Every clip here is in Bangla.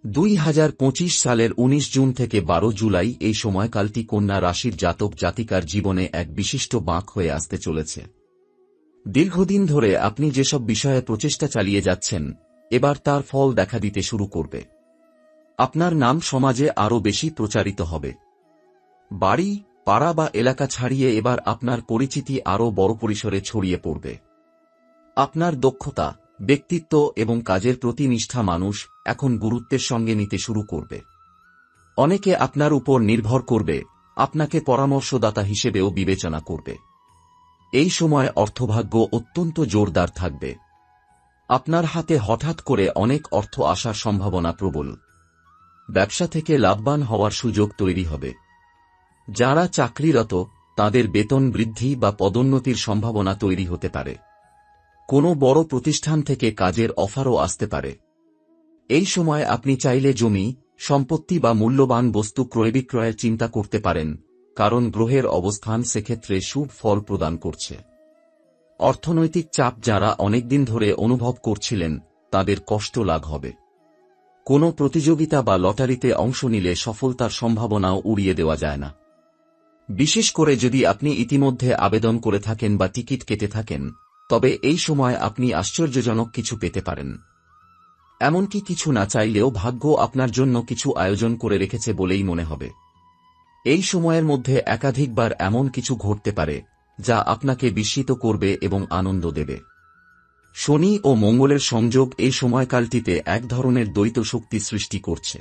2025 সালের 19 জুন থেকে 12 জুলাই এই সময়কালটি কন্যা রাশির জাতক জাতিকার জীবনে এক বিশিষ্ট বাঁক হয়ে আসতে চলেছে। দীর্ঘদিন ধরে আপনি যেসব বিষয়ে প্রচেষ্টা চালিয়ে যাচ্ছেন, এবার তার ফল দেখা দিতে শুরু করবে। আপনার নাম সমাজে আরও বেশি প্রচারিত হবে। বাড়ি, পাড়া বা এলাকা ছাড়িয়ে এবার আপনার পরিচিতি আরও বড় পরিসরে ছড়িয়ে পড়বে। আপনার দক্ষতা, ব্যক্তিত্ব এবং কাজের প্রতি নিষ্ঠা মানুষ এখন গুরুত্বের সঙ্গে নিতে শুরু করবে। অনেকে আপনার উপর নির্ভর করবে, আপনাকে পরামর্শদাতা হিসেবেও বিবেচনা করবে। এই সময় অর্থভাগ্য অত্যন্ত জোরদার থাকবে। আপনার হাতে হঠাৎ করে অনেক অর্থ আসার সম্ভাবনা প্রবল। ব্যবসা থেকে লাভবান হওয়ার সুযোগ তৈরি হবে। যারা চাকরিরত, তাদের বেতন বৃদ্ধি বা পদোন্নতির সম্ভাবনা তৈরি হতে পারে। কোনো বড় প্রতিষ্ঠান থেকে কাজের অফারও আসতে পারে। এই সময় আপনি চাইলে জমি, সম্পত্তি বা মূল্যবান বস্তু ক্রয় বিক্রয়ের চিন্তা করতে পারেন, কারণ গ্রহের অবস্থান সেক্ষেত্রে শুভ ফল প্রদান করছে। অর্থনৈতিক চাপ যারা অনেকদিন ধরে অনুভব করছিলেন, তাদের কষ্ট লাঘব হবে। কোনো প্রতিযোগিতা বা লটারিতে অংশ নিলে সফলতার সম্ভাবনাও উড়িয়ে দেওয়া যায় না। বিশেষ করে যদি আপনি ইতিমধ্যে আবেদন করে থাকেন বা টিকিট কেটে থাকেন, তবে এই সময় আপনি আশ্চর্যজনক কিছু পেতে পারেন। এমনকি কিছু না চাইলেও ভাগ্য আপনার জন্য কিছু আয়োজন করে রেখেছে বলেই মনে হবে। এই সময়ের মধ্যে একাধিকবার এমন কিছু ঘটতে পারে, যা আপনাকে বিস্মিত করবে এবং আনন্দ দেবে। শনি ও মঙ্গলের সংযোগ এই সময়কালটিতে এক ধরনের দ্বৈত শক্তি সৃষ্টি করছে।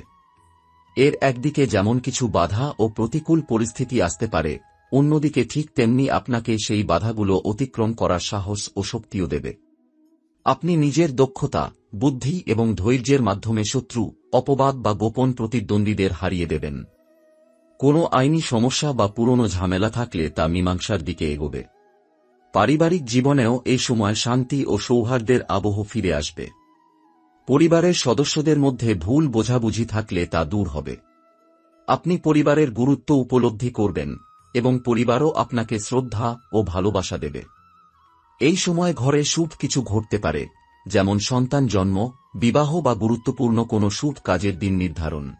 এর একদিকে যেমন কিছু বাধা ও প্রতিকূল পরিস্থিতি আসতে পারে, অন্যদিকে ঠিক তেমনি আপনাকে সেই বাধাগুলো অতিক্রম করার সাহস ও শক্তিও দেবে। আপনি নিজের দক্ষতা, বুদ্ধি এবং ধৈর্যের মাধ্যমে শত্রু, অপবাদ বা গোপন প্রতিদ্বন্দ্বীদের হারিয়ে দেবেন। কোনো আইনি সমস্যা বা পুরনো ঝামেলা থাকলে তা মীমাংসার দিকে এগোবে। পারিবারিক জীবনেও এই সময় শান্তি ও সৌহার্দ্যের আবহ ফিরে আসবে। পরিবারের সদস্যদের মধ্যে ভুল বোঝাবুঝি থাকলে তা দূর হবে। আপনি পরিবারের গুরুত্ব উপলব্ধি করবেন এবং পরিবারও আপনাকে শ্রদ্ধা ও ভালোবাসা দেবে। এই সময় ঘরে শুভ কিছু ঘটতে পারে, যেমন সন্তান জন্ম, বিবাহ বা গুরুত্বপূর্ণ কোনো শুভ কাজের দিন নির্ধারণ।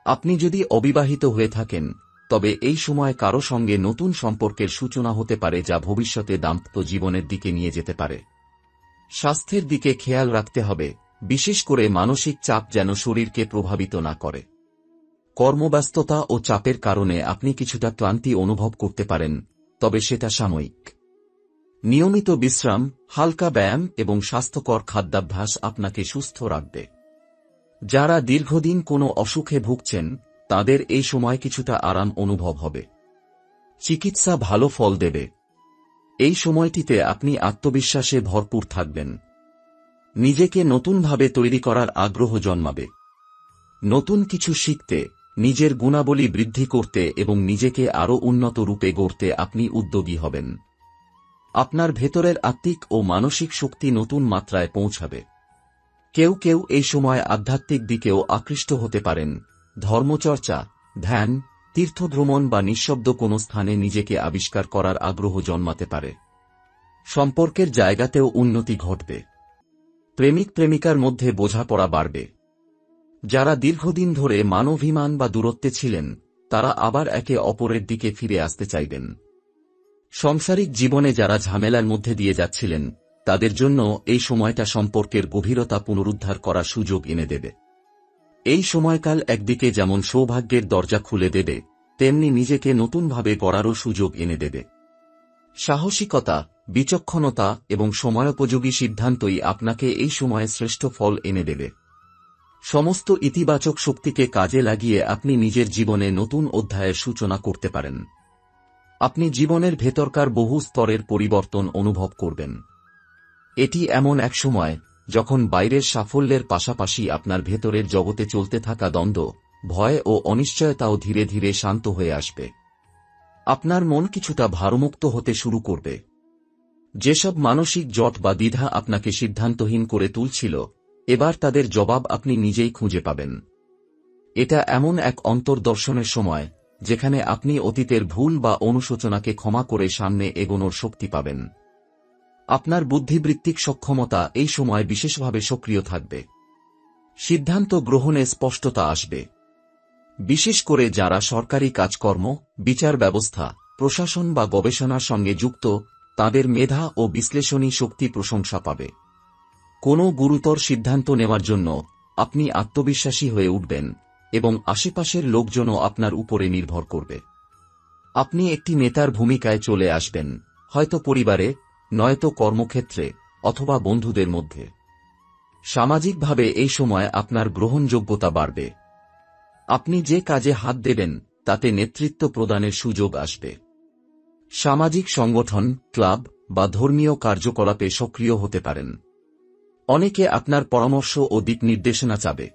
আপনি যদি অবিবাহিত হয়ে থাকেন, তবে এই সময় কারো সঙ্গে নতুন সম্পর্কের সূচনা হতে পারে যা ভবিষ্যতে দাম্পত্য জীবনের দিকে নিয়ে যেতে পারে। স্বাস্থ্যের দিকে খেয়াল রাখতে হবে, বিশেষ করে মানসিক চাপ যেন শরীরকে প্রভাবিত না করে। কর্মব্যস্ততা ও চাপের কারণে আপনি কিছুটা ক্লান্তি অনুভব করতে পারেন, তবে সেটা সাময়িক। নিয়মিত বিশ্রাম, হালকা ব্যায়াম এবং স্বাস্থ্যকর খাদ্যাভ্যাস আপনাকে সুস্থ রাখবে। যারা দীর্ঘদিন কোনো অসুখে ভুগছেন, তাদের এই সময় কিছুটা আরাম অনুভব হবে। চিকিৎসা ভালো ফল দেবে। এই সময়টিতে আপনি আত্মবিশ্বাসে ভরপুর থাকবেন। নিজেকে নতুনভাবে তৈরি করার আগ্রহ জন্মাবে। নতুন কিছু শিখতে, নিজের গুণাবলী বৃদ্ধি করতে এবং নিজেকে আরও উন্নত রূপে গড়তে আপনি উদ্যোগী হবেন। আপনার ভেতরের আত্মিক ও মানসিক শক্তি নতুন মাত্রায় পৌঁছাবে। কেউ কেউ এই সময় আধ্যাত্মিক দিকেও আকৃষ্ট হতে পারেন। ধর্মচর্চা, ধ্যান, তীর্থভ্রমণ বা নিঃশব্দ কোনো স্থানে নিজেকে আবিষ্কার করার আগ্রহ জন্মাতে পারে। সম্পর্কের জায়গাতেও উন্নতি ঘটবে। প্রেমিক প্রেমিকার মধ্যে বোঝাপড়া বাড়বে। যারা দীর্ঘদিন ধরে মানভিমান বা দূরত্বে ছিলেন, তারা আবার একে অপরের দিকে ফিরে আসতে চাইবেন। সাংসারিক জীবনে যারা ঝামেলার মধ্যে দিয়ে যাচ্ছিলেন, তাদের জন্য এই সময়টা সম্পর্কের গভীরতা পুনরুদ্ধার করার সুযোগ এনে দেবে। এই সময়কাল একদিকে যেমন সৌভাগ্যের দরজা খুলে দেবে, তেমনি নিজেকে নতুনভাবে গড়ারও সুযোগ এনে দেবে। সাহসিকতা, বিচক্ষণতা এবং সময়োপযোগী সিদ্ধান্তই আপনাকে এই সময়ে শ্রেষ্ঠ ফল এনে দেবে। সমস্ত ইতিবাচক শক্তিকে কাজে লাগিয়ে আপনি নিজের জীবনে নতুন অধ্যায়ের সূচনা করতে পারেন। আপনি জীবনের ভেতরকার বহু স্তরের পরিবর্তন অনুভব করবেন। এটি এমন এক সময় যখন বাইরের সাফল্যের পাশাপাশি আপনার ভেতরের জগতে চলতে থাকা দ্বন্দ্ব, ভয় ও অনিশ্চয়তাও ধীরে ধীরে শান্ত হয়ে আসবে। আপনার মন কিছুটা ভারমুক্ত হতে শুরু করবে। যেসব মানসিক জট বা দ্বিধা আপনাকে সিদ্ধান্তহীন করে তুলছিল, এবার তাদের জবাব আপনি নিজেই খুঁজে পাবেন। এটা এমন এক অন্তর্দর্শনের সময় যেখানে আপনি অতীতের ভুল বা অনুশোচনাকে ক্ষমা করে সামনে এগোনোর শক্তি পাবেন। আপনার বুদ্ধিবৃত্তিক সক্ষমতা এই সময় বিশেষভাবে সক্রিয় থাকবে। সিদ্ধান্ত গ্রহণে স্পষ্টতা আসবে। বিশেষ করে যারা সরকারি কাজকর্ম, বিচার ব্যবস্থা, প্রশাসন বা গবেষণার সঙ্গে যুক্ত, তাদের মেধা ও বিশ্লেষণী শক্তি প্রশংসা পাবে। কোনো গুরুতর সিদ্ধান্ত নেওয়ার জন্য আপনি আত্মবিশ্বাসী হয়ে উঠবেন এবং আশেপাশের লোকজনও আপনার উপরে নির্ভর করবে। আপনি একটি নেতার ভূমিকায় চলে আসবেন, হয়তো পরিবারে, নয়তো কর্মক্ষেত্রে, অথবা বন্ধুদের মধ্যে। সামাজিকভাবে এই সময় আপনার গ্রহণযোগ্যতা বাড়বে। আপনি যে কাজে হাত দেবেন তাতে নেতৃত্ব প্রদানের সুযোগ আসবে। সামাজিক সংগঠন, ক্লাব বা ধর্মীয় কার্যকলাপে সক্রিয় হতে পারেন। অনেকে আপনার পরামর্শ ও দিক নির্দেশনা চাবে।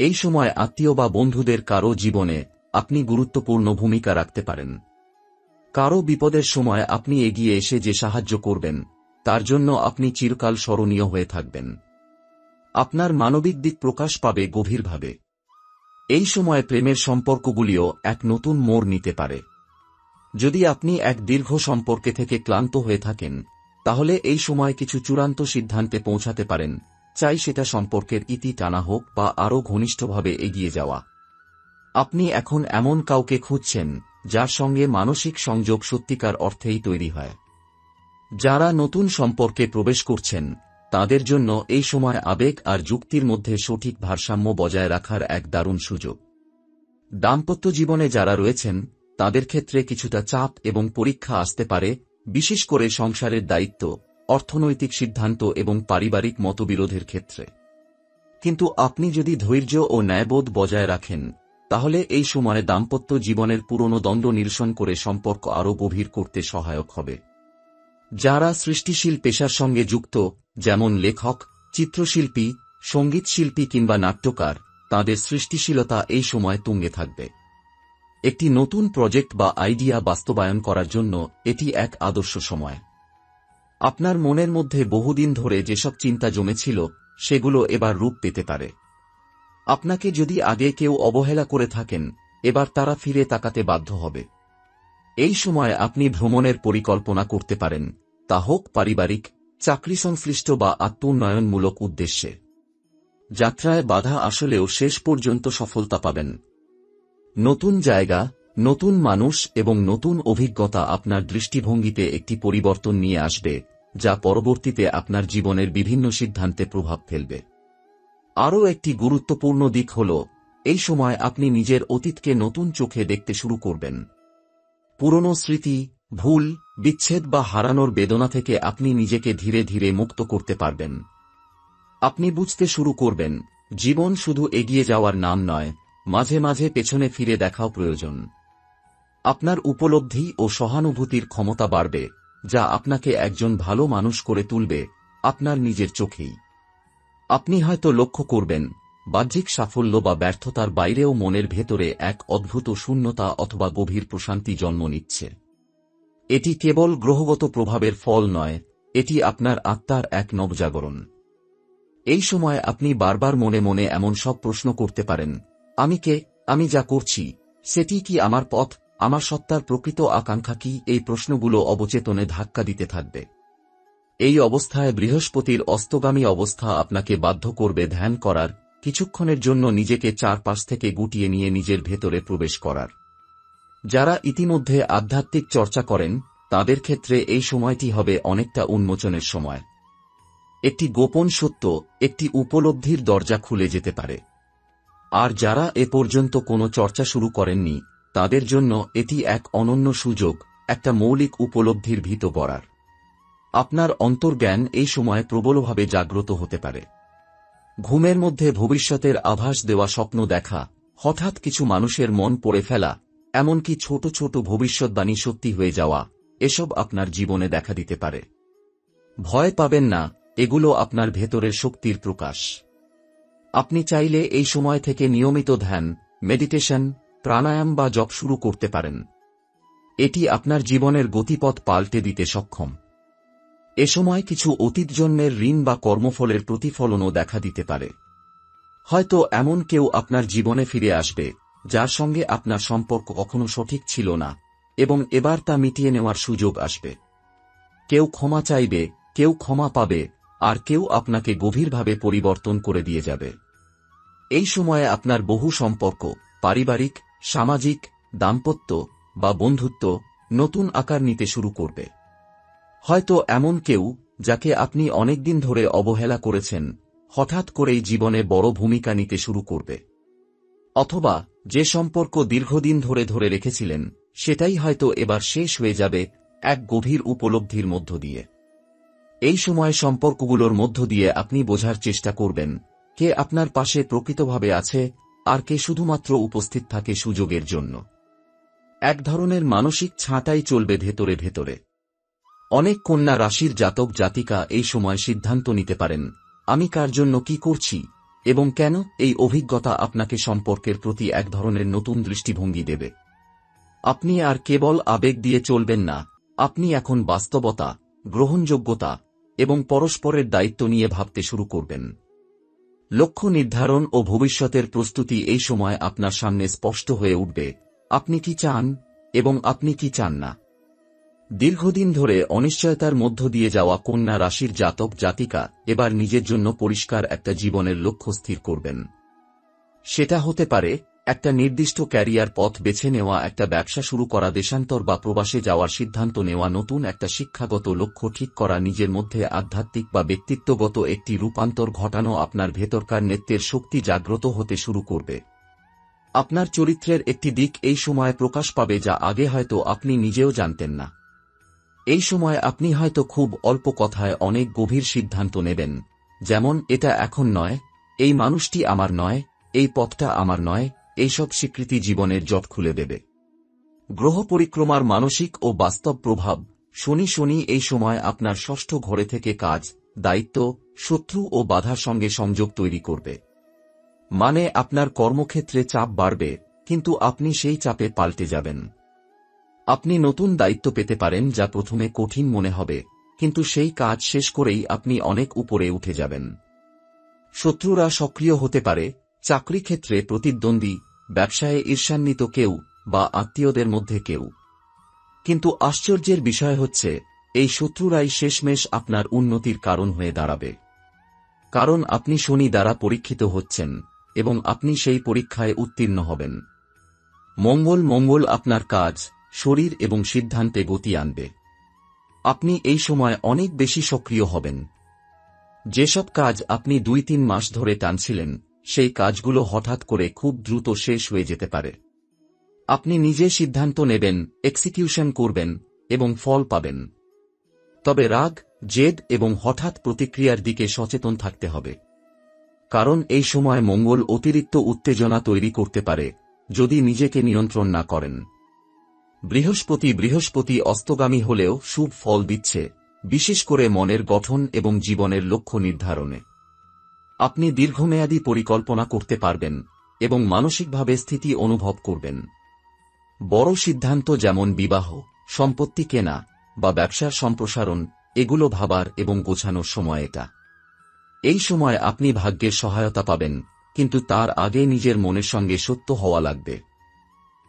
এই সময় আত্মীয় বা বন্ধুদের কারো জীবনে আপনি গুরুত্বপূর্ণ ভূমিকা রাখতে পারেন। কারো বিপদের সময় আপনি এগিয়ে এসে যে সাহায্য করবেন, তার জন্য আপনি চিরকাল স্মরণীয় হয়ে থাকবেন। আপনার মানবিক দিক প্রকাশ পাবে গভীরভাবে। এই সময় প্রেমের সম্পর্কগুলিও এক নতুন মোড় নিতে পারে। যদি আপনি এক দীর্ঘ সম্পর্কে থেকে ক্লান্ত হয়ে থাকেন, তাহলে এই সময় কিছু চূড়ান্ত সিদ্ধান্তে পৌঁছাতে পারেন, চাই সেটা সম্পর্কের ইতি টানা হোক বা আরও ঘনিষ্ঠভাবে এগিয়ে যাওয়া। আপনি এখন এমন কাউকে খুঁজছেন যার সঙ্গে মানসিক সংযোগ সত্যিকার অর্থেই তৈরি হয়। যারা নতুন সম্পর্কে প্রবেশ করছেন, তাদের জন্য এই সময় আবেগ আর যুক্তির মধ্যে সঠিক ভারসাম্য বজায় রাখার এক দারুণ সুযোগ। দাম্পত্য জীবনে যারা রয়েছেন, তাদের ক্ষেত্রে কিছুটা চাপ এবং পরীক্ষা আসতে পারে, বিশেষ করে সংসারের দায়িত্ব, অর্থনৈতিক সিদ্ধান্ত এবং পারিবারিক মতবিরোধের ক্ষেত্রে। কিন্তু আপনি যদি ধৈর্য ও ন্যায়বোধ বজায় রাখেন, তাহলে এই সময় দাম্পত্য জীবনের পুরনো দ্বন্দ্ব নিরসন করে সম্পর্ক আরও গভীর করতে সহায়ক হবে। যারা সৃষ্টিশীল পেশার সঙ্গে যুক্ত, যেমন লেখক, চিত্রশিল্পী, সঙ্গীতশিল্পী কিংবা নাট্যকার, তাদের সৃষ্টিশীলতা এই সময় তুঙ্গে থাকবে। একটি নতুন প্রজেক্ট বা আইডিয়া বাস্তবায়ন করার জন্য এটি এক আদর্শ সময়। আপনার মনের মধ্যে বহুদিন ধরে যেসব চিন্তা জমেছিল, সেগুলো এবার রূপ পেতে পারে। আপনাকে যদি আগে কেউ অবহেলা করে থাকেন, এবার তারা ফিরে তাকাতে বাধ্য হবে। এই সময় আপনি ভ্রমণের পরিকল্পনা করতে পারেন, তা হোক পারিবারিক, চাকরি সংশ্লিষ্ট বা আত্মোন্নয়নমূলক উদ্দেশ্যে। যাত্রায় বাধা আসলেও শেষ পর্যন্ত সফলতা পাবেন। নতুন জায়গা, নতুন মানুষ এবং নতুন অভিজ্ঞতা আপনার দৃষ্টিভঙ্গিতে একটি পরিবর্তন নিয়ে আসবে, যা পরবর্তীতে আপনার জীবনের বিভিন্ন সিদ্ধান্তে প্রভাব ফেলবে। আরও একটি গুরুত্বপূর্ণ দিক হল, এই সময় আপনি নিজের অতীতকে নতুন চোখে দেখতে শুরু করবেন। পুরনো স্মৃতি, ভুল, বিচ্ছেদ বা হারানোর বেদনা থেকে আপনি নিজেকে ধীরে ধীরে মুক্ত করতে পারবেন। আপনি বুঝতে শুরু করবেন, জীবন শুধু এগিয়ে যাওয়ার নাম নয়, মাঝে মাঝে পেছনে ফিরে দেখাও প্রয়োজন। আপনার উপলব্ধি ও সহানুভূতির ক্ষমতা বাড়বে, যা আপনাকে একজন ভালো মানুষ করে তুলবে, আপনার নিজের চোখেই। আপনি হয়তো লক্ষ্য করবেন, বাহ্যিক সাফল্য বা ব্যর্থতার বাইরেও মনের ভেতরে এক অদ্ভুত শূন্যতা অথবা গভীর প্রশান্তি জন্ম নিচ্ছে। এটি কেবল গ্রহগত প্রভাবের ফল নয়, এটি আপনার আত্মার এক নবজাগরণ। এই সময় আপনি বারবার মনে মনে এমন সব প্রশ্ন করতে পারেন, আমি কে, আমি যা করছি সেটি কি আমার পথ, আমার সত্তার প্রকৃত আকাঙ্ক্ষা কি? এই প্রশ্নগুলো অবচেতনে ধাক্কা দিতে থাকবে। এই অবস্থায় বৃহস্পতির অস্তগামী অবস্থা আপনাকে বাধ্য করবে ধ্যান করার, কিছুক্ষণের জন্য নিজেকে চারপাশ থেকে গুটিয়ে নিয়ে নিজের ভেতরে প্রবেশ করার। যারা ইতিমধ্যে আধ্যাত্মিক চর্চা করেন, তাদের ক্ষেত্রে এই সময়টি হবে অনেকটা উন্মোচনের সময়। একটি গোপন সত্য, একটি উপলব্ধির দরজা খুলে যেতে পারে। আর যারা এ পর্যন্ত কোনো চর্চা শুরু করেননি, তাদের জন্য এটি এক অনন্য সুযোগ, একটা মৌলিক উপলব্ধির ভিত গড়ার। আপনার অন্তর্জ্ঞান এই সময় প্রবলভাবে জাগ্রত হতে পারে। ঘুমের মধ্যে ভবিষ্যতের আভাস দেওয়া স্বপ্ন দেখা, হঠাৎ কিছু মানুষের মন পড়ে ফেলা, এমনকি ছোট ছোট ভবিষ্যৎবাণী সত্যি হয়ে যাওয়া, এসব আপনার জীবনে দেখা দিতে পারে। ভয় পাবেন না, এগুলো আপনার ভেতরের শক্তির প্রকাশ। আপনি চাইলে এই সময় থেকে নিয়মিত ধ্যান, মেডিটেশন, প্রাণায়াম বা জপ শুরু করতে পারেন। এটি আপনার জীবনের গতিপথ পাল্টে দিতে সক্ষম। এ সময় কিছু অতীত জন্মের ঋণ বা কর্মফলের প্রতিফলনও দেখা দিতে পারে। হয়তো এমন কেউ আপনার জীবনে ফিরে আসবে, যার সঙ্গে আপনার সম্পর্ক কখনো সঠিক ছিল না, এবং এবার তা মিটিয়ে নেওয়ার সুযোগ আসবে। কেউ ক্ষমা চাইবে, কেউ ক্ষমা পাবে, আর কেউ আপনাকে গভীরভাবে পরিবর্তন করে দিয়ে যাবে। এই সময়ে আপনার বহু সম্পর্ক, পারিবারিক, সামাজিক, দাম্পত্য বা বন্ধুত্ব নতুন আকার নিতে শুরু করবে। হয়তো এমন কেউ যাকে আপনি অনেকদিন ধরে অবহেলা করেছেন হঠাৎ করেই জীবনে বড় ভূমিকা নিতে শুরু করবে। অথবা যে সম্পর্ক দীর্ঘদিন ধরে ধরে রেখেছিলেন সেটাই হয়তো এবার শেষ হয়ে যাবে এক গভীর উপলব্ধির মধ্য দিয়ে। এই সময় সম্পর্কগুলোর মধ্য দিয়ে আপনি বোঝার চেষ্টা করবেন কে আপনার পাশে প্রকৃতভাবে আছে আর কে শুধুমাত্র উপস্থিত থাকে সুযোগের জন্য। এক ধরনের মানসিক ছাঁটাই চলবে ভেতরে ভেতরে। অনেক কন্যা রাশির জাতক জাতিকা এই সময় সিদ্ধান্ত নিতে পারেন আমি কার জন্য কি করছি এবং কেন। এই অভিজ্ঞতা আপনাকে সম্পর্কের প্রতি এক ধরনের নতুন দৃষ্টিভঙ্গি দেবে। আপনি আর কেবল আবেগ দিয়ে চলবেন না, আপনি এখন বাস্তবতা, গ্রহণযোগ্যতা এবং পরস্পরের দায়িত্ব নিয়ে ভাবতে শুরু করবেন। লক্ষ্য নির্ধারণ ও ভবিষ্যতের প্রস্তুতি এই সময় আপনার সামনে স্পষ্ট হয়ে উঠবে। আপনি কি চান এবং আপনি কি চান না। দীর্ঘদিন ধরে অনিশ্চয়তার মধ্য দিয়ে যাওয়া কন্যা রাশির জাতক জাতিকা এবার নিজের জন্য পরিষ্কার একটা জীবনের লক্ষ্য স্থির করবেন। সেটা হতে পারে একটা নির্দিষ্ট ক্যারিয়ার পথ বেছে নেওয়া, একটা ব্যবসা শুরু করা, দেশান্তর বা প্রবাসে যাওয়ার সিদ্ধান্ত নেওয়া, নতুন একটা শিক্ষাগত লক্ষ্য ঠিক করা, নিজের মধ্যে আধ্যাত্মিক বা ব্যক্তিত্বগত একটি রূপান্তর ঘটানো। আপনার ভেতরকার নেত্রের শক্তি জাগ্রত হতে শুরু করবে। আপনার চরিত্রের একটি দিক এই সময় প্রকাশ পাবে যা আগে হয়তো আপনি নিজেও জানতেন না। এই সময় আপনি হয়তো খুব অল্প কথায় অনেক গভীর সিদ্ধান্ত নেবেন, যেমন এটা এখন নয়, এই মানুষটি আমার নয়, এই পথটা আমার নয়। এইসব স্বীকৃতি জীবনের জট খুলে দেবে। গ্রহ পরিক্রমার মানসিক ও বাস্তব প্রভাব। শনি এই সময় আপনার ষষ্ঠ ঘরে থেকে কাজ, দায়িত্ব, শত্রু ও বাধার সঙ্গে সংযোগ তৈরি করবে। মানে আপনার কর্মক্ষেত্রে চাপ বাড়বে, কিন্তু আপনি সেই চাপে পাল্টে যাবেন। আপনি নতুন দায়িত্ব পেতে পারেন যা প্রথমে কঠিন মনে হবে, কিন্তু সেই কাজ শেষ করেই আপনি অনেক উপরে উঠে যাবেন। শত্রুরা সক্রিয় হতে পারে, চাকরি ক্ষেত্রে প্রতিদ্বন্দ্বী, ব্যবসায়ে ঈর্ষান্বিত কেউ বা আত্মীয়দের মধ্যে কেউ। কিন্তু আশ্চর্যের বিষয় হচ্ছে এই শত্রুরাই শেষমেশ আপনার উন্নতির কারণ হয়ে দাঁড়াবে। কারণ আপনি শনি দ্বারা পরীক্ষিত হচ্ছেন এবং আপনি সেই পরীক্ষায় উত্তীর্ণ হবেন। মঙ্গল আপনার কাজ, শরীর এবং সিদ্ধান্তে গতি আনবে। আপনি এই সময় অনেক বেশি সক্রিয় হবেন। যেসব কাজ আপনি 2-3 মাস ধরে টানছিলেন সেই কাজগুলো হঠাৎ করে খুব দ্রুত শেষ হয়ে যেতে পারে। আপনি নিজে সিদ্ধান্ত নেবেন, এক্সিকিউশন করবেন এবং ফল পাবেন। তবে রাগ, জেদ এবং হঠাৎ প্রতিক্রিয়ার দিকে সচেতন থাকতে হবে। কারণ এই সময় মঙ্গল অতিরিক্ত উত্তেজনা তৈরি করতে পারে যদি নিজেকে নিয়ন্ত্রণ না করেন। বৃহস্পতি অস্তগামী হলেও শুভ ফল দিচ্ছে, বিশেষ করে মনের গঠন এবং জীবনের লক্ষ্য নির্ধারণে। আপনি দীর্ঘমেয়াদী পরিকল্পনা করতে পারবেন এবং মানসিকভাবে স্থিতি অনুভব করবেন। বড় সিদ্ধান্ত যেমন বিবাহ, সম্পত্তি কেনা বা ব্যবসার সম্প্রসারণ, এগুলো ভাবার এবং গোছানোর সময় এটা। এই সময় আপনি ভাগ্যের সহায়তা পাবেন, কিন্তু তার আগে নিজের মনের সঙ্গে সত্য হওয়া লাগবে।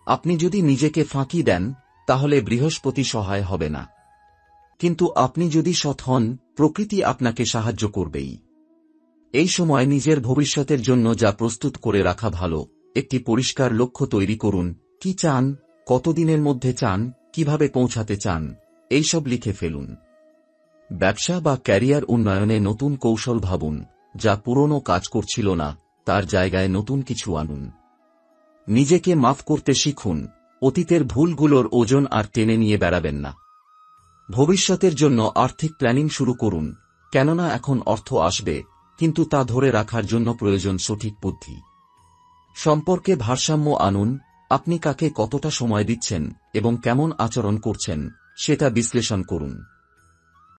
আপনি যদি নিজেকে ফাঁকি দেন তাহলে বৃহস্পতি সহায় হবে না, কিন্তু আপনি যদি সৎ হন প্রকৃতি আপনাকে সাহায্য করবেই। এই সময় নিজের ভবিষ্যতের জন্য যা প্রস্তুত করে রাখা ভালো। একটি পরিষ্কার লক্ষ্য তৈরি করুন, কি চান, কতদিনের মধ্যে চান, কিভাবে পৌঁছাতে চান, এইসব লিখে ফেলুন। ব্যবসা বা ক্যারিয়ার উন্নয়নে নতুন কৌশল ভাবুন, যা পুরনো কাজ করছিল না তার জায়গায় নতুন কিছু আনুন। নিজেকে মাফ করতে শিখুন, অতীতের ভুলগুলোর ওজন আর টেনে নিয়ে বেড়াবেন না। ভবিষ্যতের জন্য আর্থিক প্ল্যানিং শুরু করুন, কেননা এখন অর্থ আসবে, কিন্তু তা ধরে রাখার জন্য প্রয়োজন সঠিক বুদ্ধি। সম্পর্কে ভারসাম্য আনুন, আপনি কাকে কতটা সময় দিচ্ছেন এবং কেমন আচরণ করছেন সেটা বিশ্লেষণ করুন।